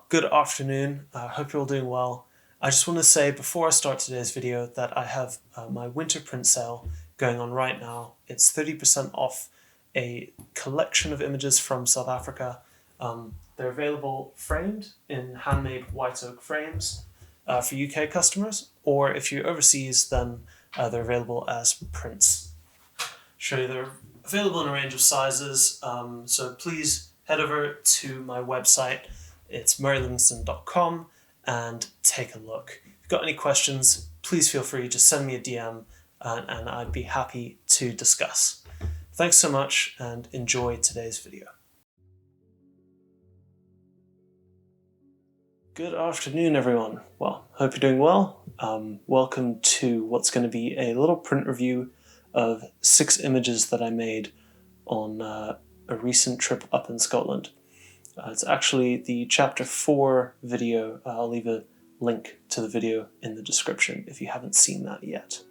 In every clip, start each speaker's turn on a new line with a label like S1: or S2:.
S1: good afternoon. I hope you're all doing well. I just want to say before I start today's video that I have my winter print sale going on right now. It's 30% off a collection of images from South Africa. They're available framed in handmade white oak frames for UK customers, or if you're overseas, then they're available as prints. Show you they're available in a range of sizes, so please head over to my website. It's murraylivingston.com and take a look. If you've got any questions, please feel free, just send me a DM and I'd be happy to discuss. Thanks so much and enjoy today's video. Good afternoon, everyone. Well, hope you're doing well. Welcome to what's going to be a little print review of 6 images that I made on a recent trip up in Scotland. It's actually the Chapter 4 video. I'll leave a link to the video in the description if you haven't seen that yet.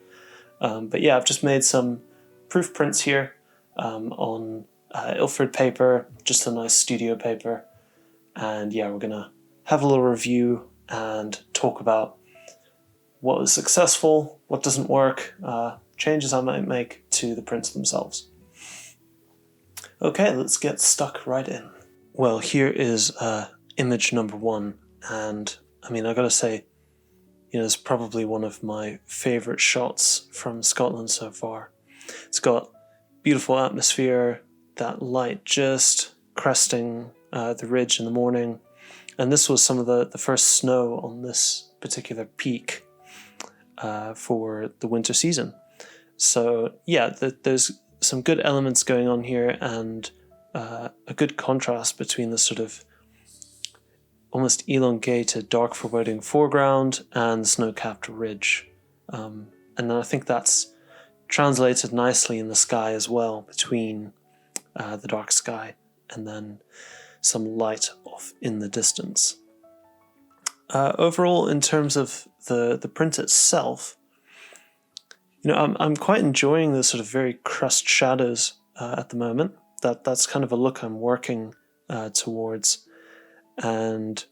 S1: But yeah, I've just made some proof prints here on Ilford paper, just a nice studio paper. And yeah, we're going to have a little review and talk about what was successful, what doesn't work, changes I might make to the prints themselves. Okay, let's get stuck right in. Well, here is image number 1, and I mean, I gotta say, it's probably one of my favourite shots from Scotland so far. It's got beautiful atmosphere, that light just cresting the ridge in the morning, and this was some of the first snow on this particular peak for the winter season. So yeah, there's some good elements going on here, and a good contrast between the sort of almost elongated, dark foreboding foreground and the snow-capped ridge. And then I think that's translated nicely in the sky as well, between the dark sky and then some light off in the distance. Overall, in terms of the print itself, I'm quite enjoying the sort of very crust shadows at the moment. That's kind of a look I'm working towards. And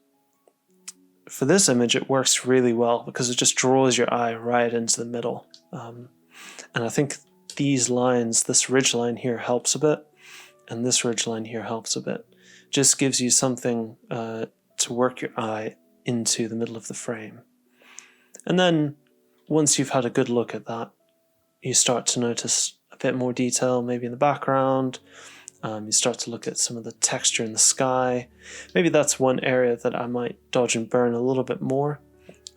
S1: for this image, it works really well because it just draws your eye right into the middle. And I think these lines, this ridge line here helps a bit, and this ridge line here helps a bit. Just gives you something to work your eye into the middle of the frame. And then once you've had a good look at that, you start to notice a bit more detail, maybe in the background. You start to look at some of the texture in the sky. Maybe that's one area that I might dodge and burn a little bit more.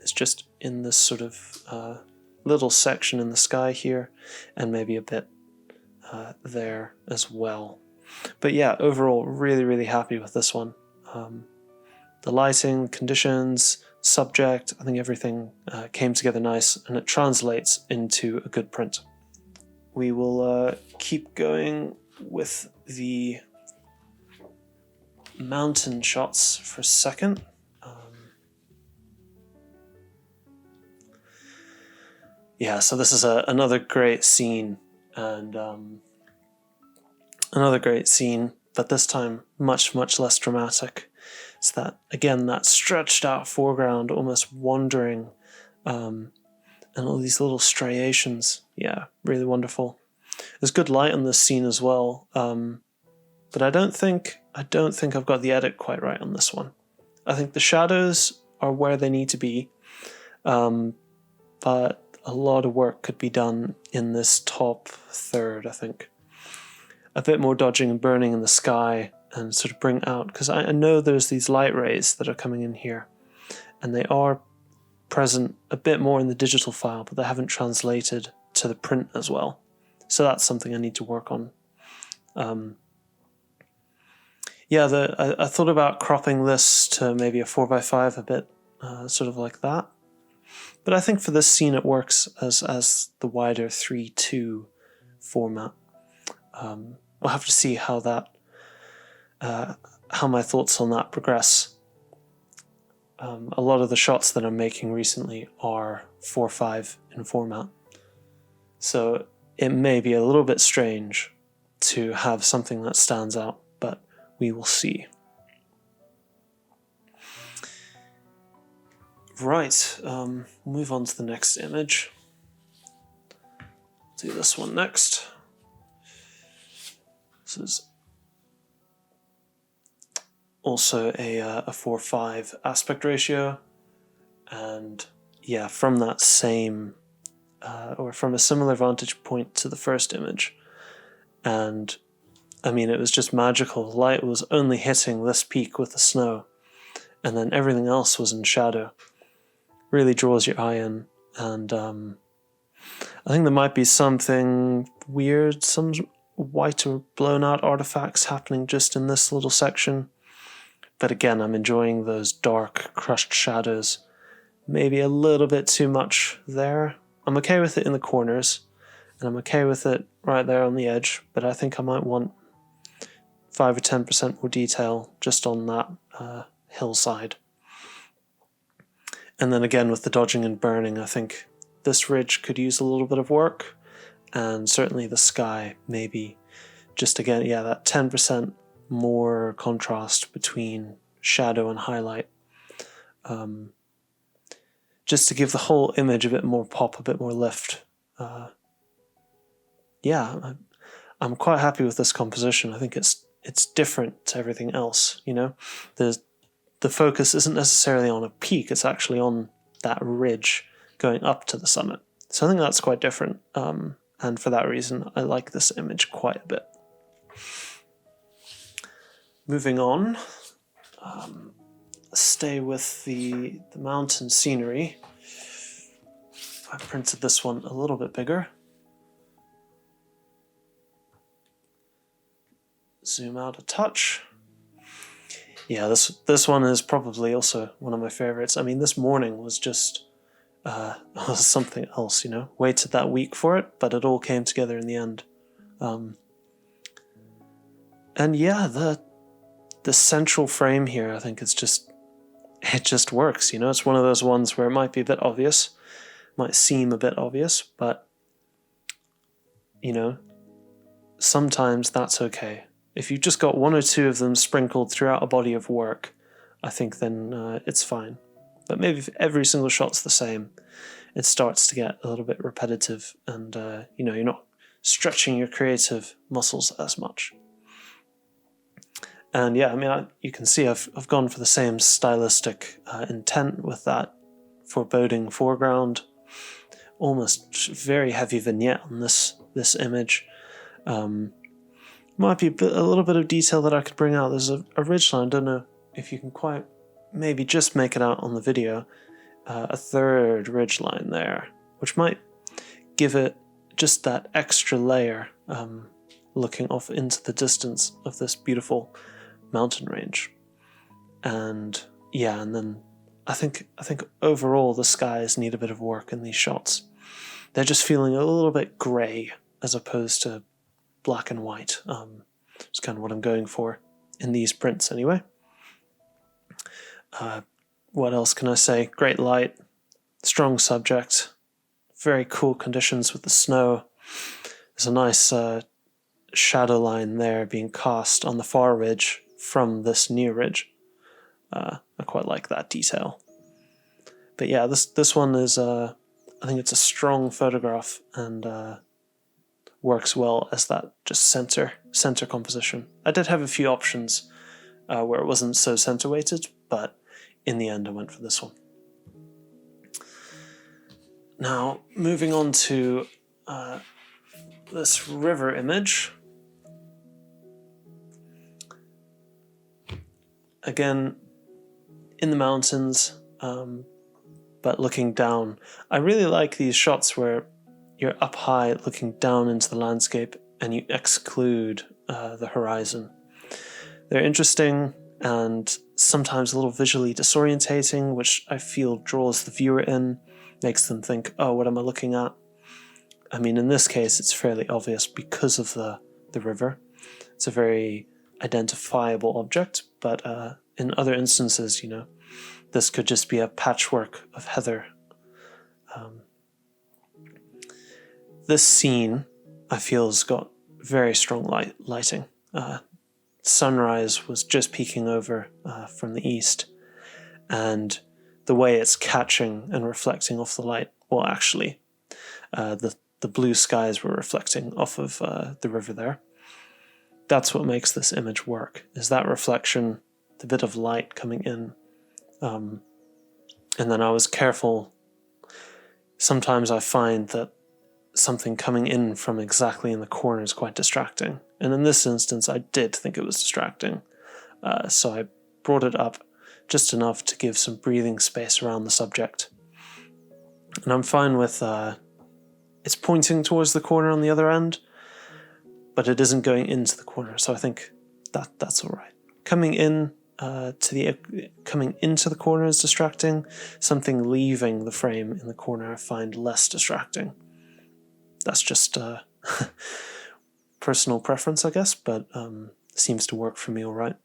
S1: It's just in this sort of little section in the sky here, and maybe a bit there as well. But yeah, overall, really, really happy with this one. The lighting, conditions, subject, I think everything came together nice, and it translates into a good print. We will keep going with the mountain shots for a second. Yeah, so this is another great scene, and another great scene, but this time much, much less dramatic. It's that, again, that stretched out foreground, almost wandering, and all these little striations. Yeah, really wonderful. There's good light on this scene as well, but I don't think I've got the edit quite right on this one. I think the shadows are where they need to be, but a lot of work could be done in this top third, I think. A bit more dodging and burning in the sky, and sort of bring out, because I know there's these light rays that are coming in here, and they are present a bit more in the digital file, but they haven't translated to the print as well. So that's something I need to work on. I thought about cropping this to maybe a 4x5 a bit, sort of like that. But I think for this scene it works as the wider 3:2 format. We'll have to see how my thoughts on that progress. A lot of the shots that I'm making recently are 4:5 in format. So it may be a little bit strange to have something that stands out, but we will see. Right, move on to the next image. Do this one next. This is also a 4:5 aspect ratio, and yeah, from that same, or from a similar vantage point to the first image. And I mean, it was just magical. The light was only hitting this peak with the snow, and then everything else was in shadow. Really draws your eye in, and I think there might be something weird, some white or blown out artifacts happening just in this little section. But again, I'm enjoying those dark, crushed shadows. Maybe a little bit too much there. I'm okay with it in the corners, and I'm okay with it right there on the edge, but I think I might want 5 or 10% more detail just on that hillside. And then again, with the dodging and burning, I think this ridge could use a little bit of work, and certainly the sky, maybe just again, yeah, that 10% more contrast between shadow and highlight. Just to give the whole image a bit more pop, a bit more lift. Yeah, I'm quite happy with this composition. I think it's different to everything else, you know? The focus isn't necessarily on a peak, it's actually on that ridge going up to the summit. So I think that's quite different, and for that reason, I like this image quite a bit. Moving on, stay with the mountain scenery. I printed this one a little bit bigger. Zoom out a touch. Yeah, this one is probably also one of my favorites. I mean, this morning was just was something else, you know. Waited that week for it, but it all came together in the end. And yeah, the central frame here, I think it just works, you know. It's one of those ones where it might be a bit obvious, might seem a bit obvious, but you know, sometimes that's okay. If you've just got one or two of them sprinkled throughout a body of work, I think then it's fine. But maybe if every single shot's the same, it starts to get a little bit repetitive, and you know, you're not stretching your creative muscles as much. And yeah, I mean, you can see I've gone for the same stylistic intent with that foreboding foreground, almost very heavy vignette on this image. Might be a little bit of detail that I could bring out. There's a ridgeline. I don't know if you can quite maybe just make it out on the video. A third ridgeline there, which might give it just that extra layer, looking off into the distance of this beautiful mountain range. And yeah, and then I think overall the skies need a bit of work in these shots. They're just feeling a little bit grey as opposed to black and white. It's kind of what I'm going for in these prints anyway. What else can I say? Great light, strong subject, very cool conditions with the snow. There's a nice shadow line there being cast on the far ridge from this new ridge. I quite like that detail. But yeah, this one is, I think it's a strong photograph, and works well as that just center composition. I did have a few options where it wasn't so center weighted, but in the end I went for this one. Now, moving on to this river image. Again, in the mountains, but looking down. I really like these shots where you're up high looking down into the landscape and you exclude the horizon. They're interesting and sometimes a little visually disorientating, which I feel draws the viewer in, makes them think, oh, what am I looking at? I mean, in this case, it's fairly obvious because of the river. It's a very identifiable object, but in other instances, you know, this could just be a patchwork of heather. This scene, I feel, has got very strong lighting. Sunrise was just peeking over from the east, and the way it's catching and reflecting off the light. Well, actually, the blue skies were reflecting off of the river there. That's what makes this image work, is that reflection, the bit of light coming in. And then I was careful. Sometimes I find that something coming in from exactly in the corner is quite distracting. And in this instance, I did think it was distracting. So I brought it up just enough to give some breathing space around the subject. And I'm fine with it's pointing towards the corner on the other end, but it isn't going into the corner. So I think that's all right. Coming into the corner is distracting. Something leaving the frame in the corner I find less distracting. That's just personal preference, I guess, but seems to work for me all right.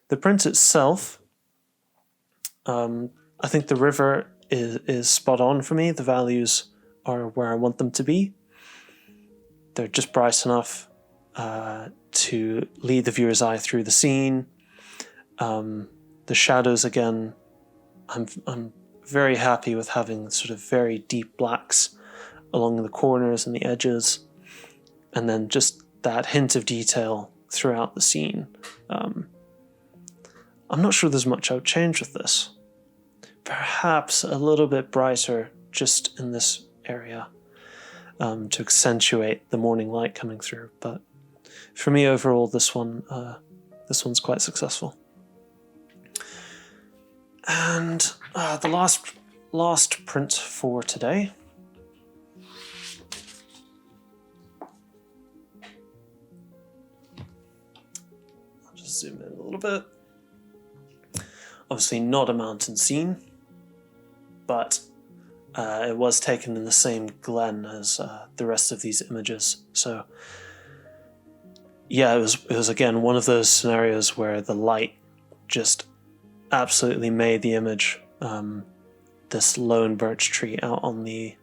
S1: The print itself, I think the river is spot on for me. The values are where I want them to be. They're just bright enough to lead the viewer's eye through the scene. The shadows, again, I'm very happy with having sort of very deep blacks along the corners and the edges, and then just that hint of detail throughout the scene. I'm not sure there's much I would change with this. Perhaps a little bit brighter just in this area to accentuate the morning light coming through. But for me, overall, this one's quite successful. And the last print for today. I'll just zoom in a little bit. Obviously not a mountain scene, but it was taken in the same glen as the rest of these images. So yeah, it was again one of those scenarios where the light just absolutely made the image. This lone birch tree out on the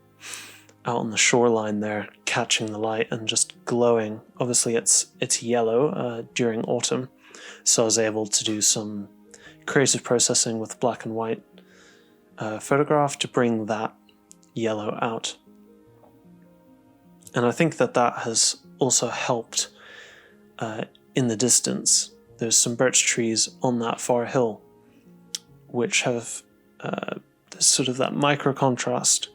S1: shoreline there, catching the light and just glowing. Obviously it's yellow during autumn, so I was able to do some creative processing with black and white photograph to bring that yellow out. And I think that has also helped in the distance. There's some birch trees on that far hill which have sort of that micro contrast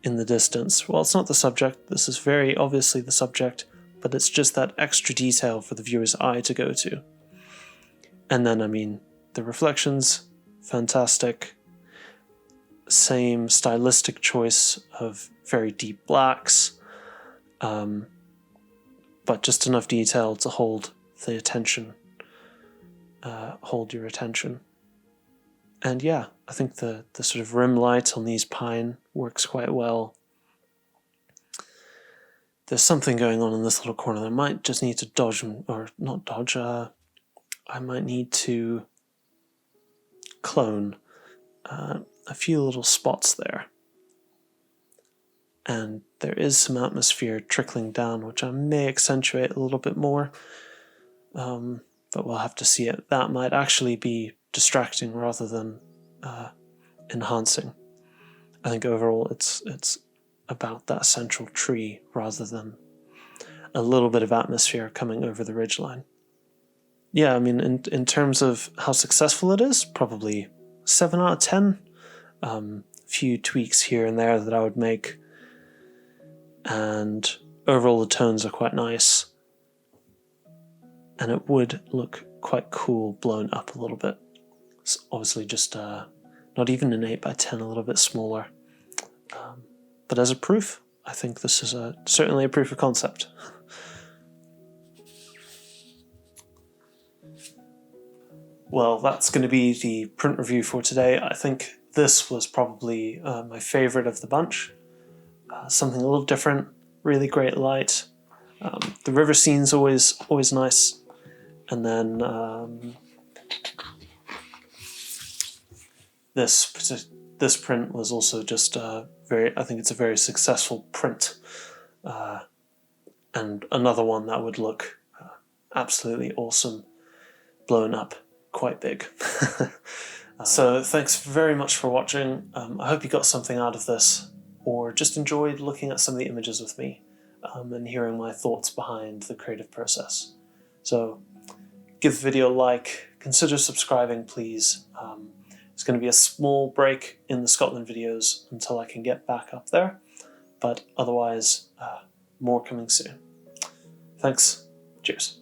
S1: in the distance. Well, it's not the subject, this is very obviously the subject, but it's just that extra detail for the viewer's eye to go to. And then, I mean, the reflections, fantastic. Same stylistic choice of very deep blacks, but just enough detail to hold the attention, hold your attention. And yeah, I think the sort of rim light on these pine works quite well. There's something going on in this little corner that I might just need to dodge, or not dodge, I might need to clone a few little spots there. And there is some atmosphere trickling down, which I may accentuate a little bit more, but we'll have to see it. That might actually be distracting rather than enhancing. I think overall it's about that central tree rather than a little bit of atmosphere coming over the ridgeline. Yeah, I mean, in terms of how successful it is, probably 7 out of 10. Few tweaks here and there that I would make, and overall the tones are quite nice, and it would look quite cool blown up a little bit. It's obviously just not even an 8x10, a little bit smaller, but as a proof, I think this is certainly a proof of concept. Well, that's going to be the print review for today. I think this was probably my favorite of the bunch. Something a little different, really great light. The river scene's always nice. And then this print was also just I think it's a very successful print. And another one that would look absolutely awesome blown up quite big. So thanks very much for watching. I hope you got something out of this, or just enjoyed looking at some of the images with me and hearing my thoughts behind the creative process. So give the video a like, consider subscribing please. It's going to be a small break in the Scotland videos until I can get back up there, but otherwise more coming soon. Thanks, cheers.